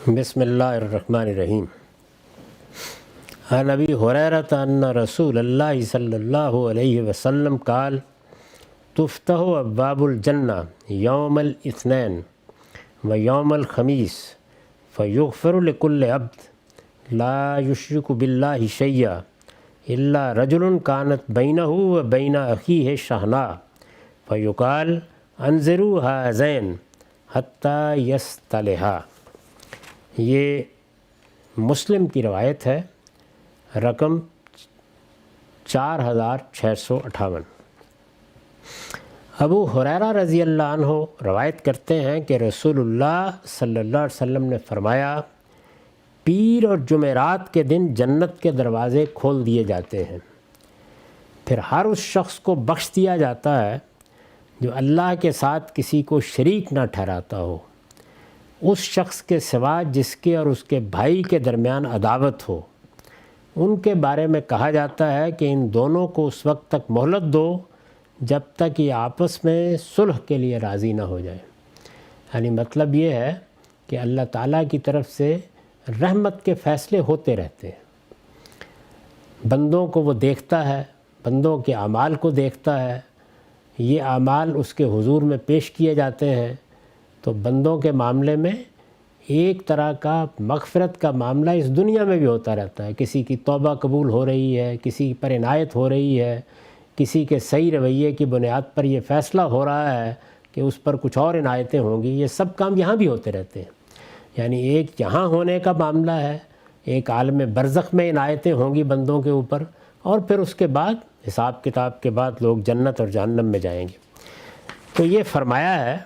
بسم اللہ الرحمن الرحیم۔ عن ابی ہریرہ ان رسول اللہ صلی اللہ علیہ وسلم قال تفتح ابواب الجنہ یوم الاثنین و یوم الخمیس فیغفر لکل عبد لا یشرک باللہ شیئا الا رجل کانت بینہ و بین اخیہ شحناء فیقال انظروا ہذین حتی یصطلحا۔ یہ مسلم کی روایت ہے، رقم 4658۔ ابو ہریرہ رضی اللہ عنہ روایت کرتے ہیں کہ رسول اللہ صلی اللہ علیہ وسلم نے فرمایا، پیر اور جمعرات کے دن جنت کے دروازے کھول دیے جاتے ہیں، پھر ہر اس شخص کو بخش دیا جاتا ہے جو اللہ کے ساتھ کسی کو شریک نہ ٹھہراتا ہو، اس شخص کے سوا جس کے اور اس کے بھائی کے درمیان عداوت ہو۔ ان کے بارے میں کہا جاتا ہے کہ ان دونوں کو اس وقت تک مہلت دو جب تک یہ آپس میں صلح کے لیے راضی نہ ہو جائیں۔ یعنی مطلب یہ ہے کہ اللہ تعالیٰ کی طرف سے رحمت کے فیصلے ہوتے رہتے ہیں، بندوں کو وہ دیکھتا ہے، بندوں کے اعمال کو دیکھتا ہے، یہ اعمال اس کے حضور میں پیش کیے جاتے ہیں، تو بندوں کے معاملے میں ایک طرح کا مغفرت کا معاملہ اس دنیا میں بھی ہوتا رہتا ہے۔ کسی کی توبہ قبول ہو رہی ہے، کسی پر عنایت ہو رہی ہے، کسی کے صحیح رویے کی بنیاد پر یہ فیصلہ ہو رہا ہے کہ اس پر کچھ اور عنایتیں ہوں گی۔ یہ سب کام یہاں بھی ہوتے رہتے ہیں، یعنی ایک یہاں ہونے کا معاملہ ہے، ایک عالم برزخ میں عنایتیں ہوں گی بندوں کے اوپر، اور پھر اس کے بعد حساب کتاب کے بعد لوگ جنت اور جہنم میں جائیں گے۔ تو یہ فرمایا ہے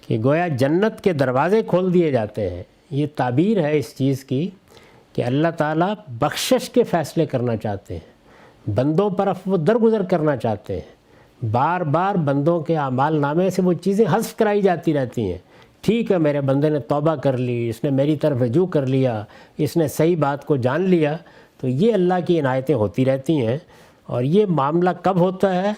کہ گویا جنت کے دروازے کھول دیے جاتے ہیں۔ یہ تعبیر ہے اس چیز کی کہ اللہ تعالیٰ بخشش کے فیصلے کرنا چاہتے ہیں، بندوں پر عفو درگزر کرنا چاہتے ہیں، بار بار بندوں کے اعمال نامے سے وہ چیزیں حذف کرائی جاتی رہتی ہیں۔ ٹھیک ہے، میرے بندے نے توبہ کر لی، اس نے میری طرف رجوع کر لیا، اس نے صحیح بات کو جان لیا، تو یہ اللہ کی عنایتیں ہوتی رہتی ہیں۔ اور یہ معاملہ کب ہوتا ہے؟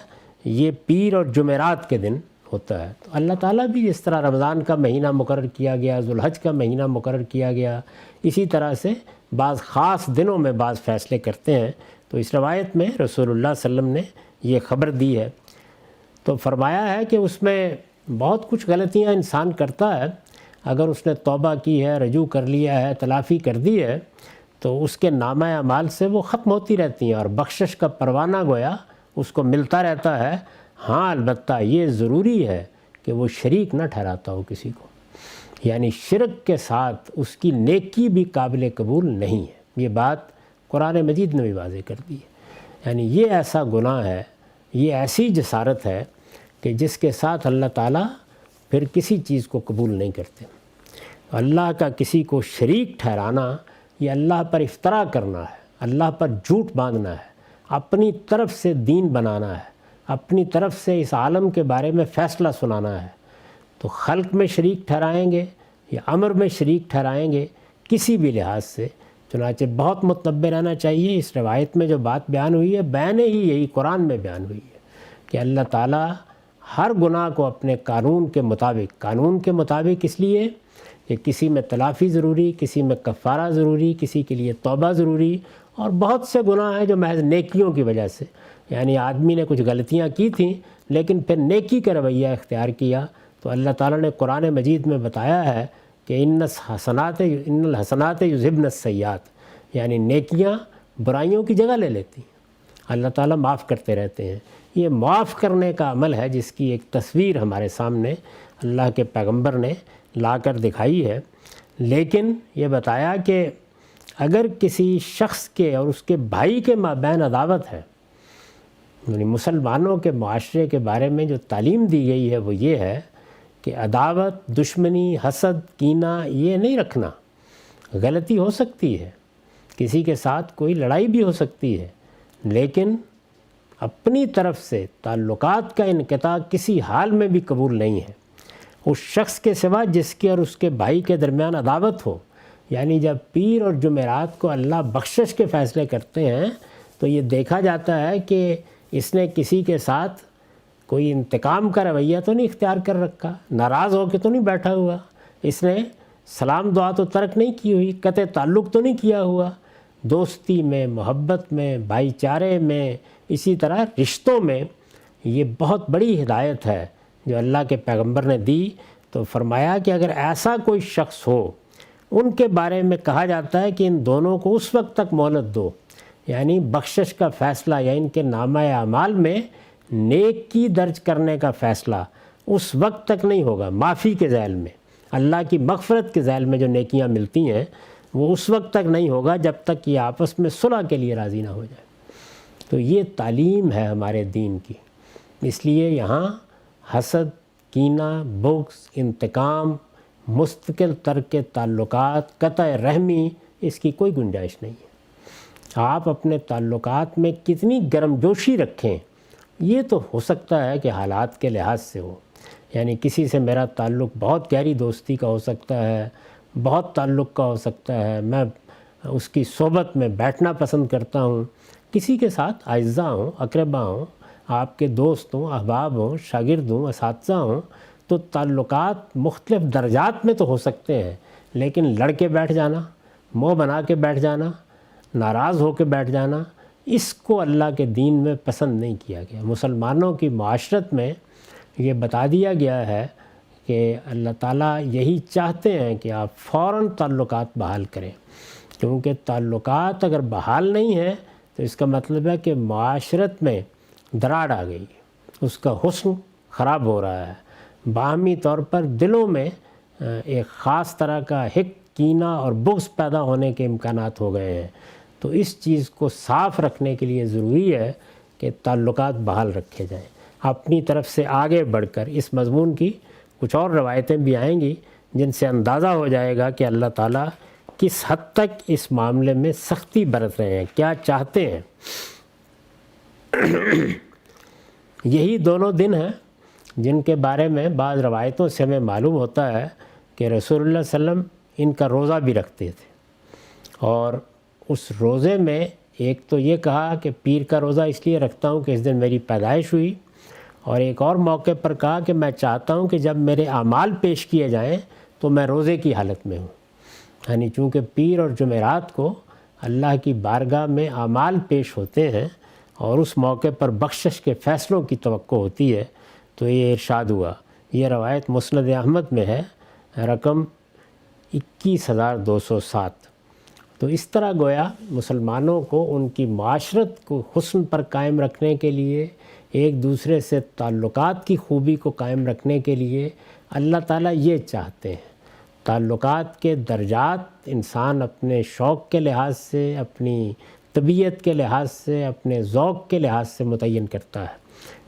یہ پیر اور جمعرات کے دن ہوتا ہے۔ تو اللہ تعالیٰ بھی جس طرح رمضان کا مہینہ مقرر کیا گیا، ذوالحج کا مہینہ مقرر کیا گیا، اسی طرح سے بعض خاص دنوں میں بعض فیصلے کرتے ہیں۔ تو اس روایت میں رسول اللہ صلی اللہ علیہ وسلم نے یہ خبر دی ہے، تو فرمایا ہے کہ اس میں بہت کچھ غلطیاں انسان کرتا ہے، اگر اس نے توبہ کی ہے، رجوع کر لیا ہے، تلافی کر دی ہے، تو اس کے نامہ اعمال سے وہ ختم ہوتی رہتی ہیں اور بخشش کا پروانہ گویا اس کو ملتا رہتا ہے۔ ہاں، البتہ یہ ضروری ہے کہ وہ شریک نہ ٹھہراتا ہو کسی کو، یعنی شرک کے ساتھ اس کی نیکی بھی قابل قبول نہیں ہے۔ یہ بات قرآن مجید نے بھی واضح کر دی ہے۔ یعنی یہ ایسا گناہ ہے، یہ ایسی جسارت ہے کہ جس کے ساتھ اللہ تعالیٰ پھر کسی چیز کو قبول نہیں کرتے۔ اللہ کا کسی کو شریک ٹھہرانا، یہ اللہ پر افترا کرنا ہے، اللہ پر جھوٹ باندھنا ہے، اپنی طرف سے دین بنانا ہے، اپنی طرف سے اس عالم کے بارے میں فیصلہ سنانا ہے۔ تو خلق میں شریک ٹھہرائیں گے یا امر میں شریک ٹھہرائیں گے کسی بھی لحاظ سے، چنانچہ بہت متنبہ رہنا چاہیے۔ اس روایت میں جو بات بیان ہوئی ہے، بیان ہی یہی قرآن میں بیان ہوئی ہے کہ اللہ تعالیٰ ہر گناہ کو اپنے قانون کے مطابق اس لیے کہ کسی میں تلافی ضروری، کسی میں کفارہ ضروری، کسی کے لیے توبہ ضروری، اور بہت سے گناہ ہیں جو محض نیکیوں کی وجہ سے، یعنی آدمی نے کچھ غلطیاں کی تھیں لیکن پھر نیکی کا رویہ اختیار کیا، تو اللہ تعالیٰ نے قرآن مجید میں بتایا ہے کہ ان الحسنات یذہبن السیئات، یعنی نیکیاں برائیوں کی جگہ لے لیتی ہیں، اللہ تعالیٰ معاف کرتے رہتے ہیں۔ یہ معاف کرنے کا عمل ہے جس کی ایک تصویر ہمارے سامنے اللہ کے پیغمبر نے لا کر دکھائی ہے۔ لیکن یہ بتایا کہ اگر کسی شخص کے اور اس کے بھائی کے مابین عداوت ہے، یعنی مسلمانوں کے معاشرے کے بارے میں جو تعلیم دی گئی ہے وہ یہ ہے کہ عداوت، دشمنی، حسد، کینہ یہ نہیں رکھنا۔ غلطی ہو سکتی ہے، کسی کے ساتھ کوئی لڑائی بھی ہو سکتی ہے، لیکن اپنی طرف سے تعلقات کا انقطاع کسی حال میں بھی قبول نہیں ہے اس شخص کے سوا جس کے اور اس کے بھائی کے درمیان عداوت ہو۔ یعنی جب پیر اور جمعرات کو اللہ بخشش کے فیصلے کرتے ہیں تو یہ دیکھا جاتا ہے کہ اس نے کسی کے ساتھ کوئی انتقام کا رویہ تو نہیں اختیار کر رکھا، ناراض ہو کے تو نہیں بیٹھا ہوا، اس نے سلام دعا تو ترک نہیں کی ہوئی، قطع تعلق تو نہیں کیا ہوا، دوستی میں، محبت میں، بھائی چارے میں، اسی طرح رشتوں میں یہ بہت بڑی ہدایت ہے جو اللہ کے پیغمبر نے دی۔ تو فرمایا کہ اگر ایسا کوئی شخص ہو، ان کے بارے میں کہا جاتا ہے کہ ان دونوں کو اس وقت تک مہلت دو، یعنی بخشش کا فیصلہ یا ان کے نامہ اعمال میں نیکی درج کرنے کا فیصلہ اس وقت تک نہیں ہوگا، معافی کے ذیل میں، اللہ کی مغفرت کے ذیل میں جو نیکیاں ملتی ہیں وہ اس وقت تک نہیں ہوگا جب تک یہ آپس میں صلح کے لیے راضی نہ ہو جائے۔ تو یہ تعلیم ہے ہمارے دین کی، اس لیے یہاں حسد، کینہ، بغض، انتقام، مستقل ترک تعلقات، قطع رحمی، اس کی کوئی گنجائش نہیں ہے۔ آپ اپنے تعلقات میں کتنی گرم جوشی رکھیں، یہ تو ہو سکتا ہے کہ حالات کے لحاظ سے ہو، یعنی کسی سے میرا تعلق بہت گہری دوستی کا ہو سکتا ہے، بہت تعلق کا ہو سکتا ہے، میں اس کی صحبت میں بیٹھنا پسند کرتا ہوں، کسی کے ساتھ اعزاء ہوں، اقربا ہوں، آپ کے دوست ہوں، احباب ہوں، شاگرد ہوں، اساتذہ ہوں، تو تعلقات مختلف درجات میں تو ہو سکتے ہیں، لیکن لڑ کے بیٹھ جانا، منہ بنا کے بیٹھ جانا، ناراض ہو کے بیٹھ جانا، اس کو اللہ کے دین میں پسند نہیں کیا گیا۔ مسلمانوں کی معاشرت میں یہ بتا دیا گیا ہے کہ اللہ تعالیٰ یہی چاہتے ہیں کہ آپ فوراً تعلقات بحال کریں، کیونکہ تعلقات اگر بحال نہیں ہیں تو اس کا مطلب ہے کہ معاشرت میں دراڑ آ گئی، اس کا حسن خراب ہو رہا ہے، باہمی طور پر دلوں میں ایک خاص طرح کا حقد، کینہ اور بغض پیدا ہونے کے امکانات ہو گئے ہیں۔ تو اس چیز کو صاف رکھنے کے لیے ضروری ہے کہ تعلقات بحال رکھے جائیں۔ اپنی طرف سے آگے بڑھ کر اس مضمون کی کچھ اور روایتیں بھی آئیں گی جن سے اندازہ ہو جائے گا کہ اللہ تعالیٰ کس حد تک اس معاملے میں سختی برت رہے ہیں، کیا چاہتے ہیں۔ یہی دونوں دن ہیں جن کے بارے میں بعض روایتوں سے ہمیں معلوم ہوتا ہے کہ رسول اللہ صلی اللہ علیہ وسلم ان کا روزہ بھی رکھتے تھے، اور اس روزے میں ایک تو یہ کہا کہ پیر کا روزہ اس لیے رکھتا ہوں کہ اس دن میری پیدائش ہوئی، اور ایک اور موقع پر کہا کہ میں چاہتا ہوں کہ جب میرے اعمال پیش کیے جائیں تو میں روزے کی حالت میں ہوں، یعنی چونکہ پیر اور جمعرات کو اللہ کی بارگاہ میں اعمال پیش ہوتے ہیں اور اس موقع پر بخشش کے فیصلوں کی توقع ہوتی ہے، تو یہ ارشاد ہوا۔ یہ روایت مسند احمد میں ہے، رقم 21,207۔ تو اس طرح گویا مسلمانوں کو ان کی معاشرت کو حسن پر قائم رکھنے کے لیے، ایک دوسرے سے تعلقات کی خوبی کو قائم رکھنے کے لیے اللہ تعالیٰ یہ چاہتے ہیں۔ تعلقات کے درجات انسان اپنے شوق کے لحاظ سے، اپنی طبیعت کے لحاظ سے، اپنے ذوق کے لحاظ سے متعین کرتا ہے۔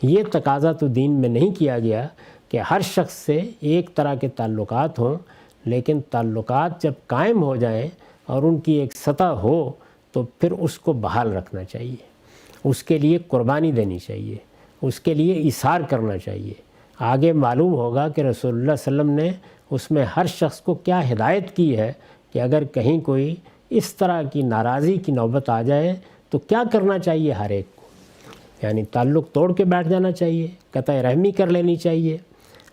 یہ تقاضا تو دین میں نہیں کیا گیا کہ ہر شخص سے ایک طرح کے تعلقات ہوں، لیکن تعلقات جب قائم ہو جائیں اور ان کی ایک سطح ہو تو پھر اس کو بحال رکھنا چاہیے، اس کے لیے قربانی دینی چاہیے، اس کے لیے ایثار کرنا چاہیے۔ آگے معلوم ہوگا کہ رسول اللہ صلی اللہ علیہ وسلم نے اس میں ہر شخص کو کیا ہدایت کی ہے کہ اگر کہیں کوئی اس طرح کی ناراضی کی نوبت آ جائے تو کیا کرنا چاہیے ہر ایک کو، یعنی تعلق توڑ کے بیٹھ جانا چاہیے، قطع رحمی کر لینی چاہیے۔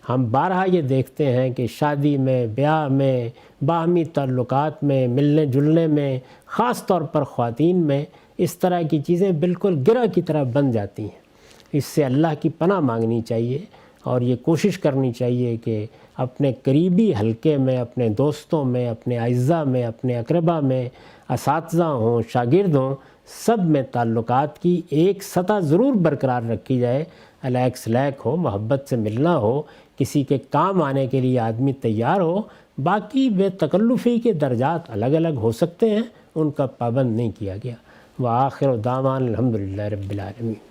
ہم بارہا یہ دیکھتے ہیں کہ شادی میں، بیاہ میں، باہمی تعلقات میں، ملنے جلنے میں، خاص طور پر خواتین میں اس طرح کی چیزیں بالکل گرہ کی طرح بن جاتی ہیں۔ اس سے اللہ کی پناہ مانگنی چاہیے اور یہ کوشش کرنی چاہیے کہ اپنے قریبی حلقے میں، اپنے دوستوں میں، اپنے اعزاء میں، اپنے اقربا میں، اساتذہ ہوں، شاگرد ہوں، سب میں تعلقات کی ایک سطح ضرور برقرار رکھی جائے، الیک سلیک ہو، محبت سے ملنا ہو، کسی کے کام آنے کے لیے آدمی تیار ہو۔ باقی بے تکلفی کے درجات الگ الگ ہو سکتے ہیں، ان کا پابند نہیں کیا گیا۔ وآخر دعوانا الحمدللہ رب العالمین۔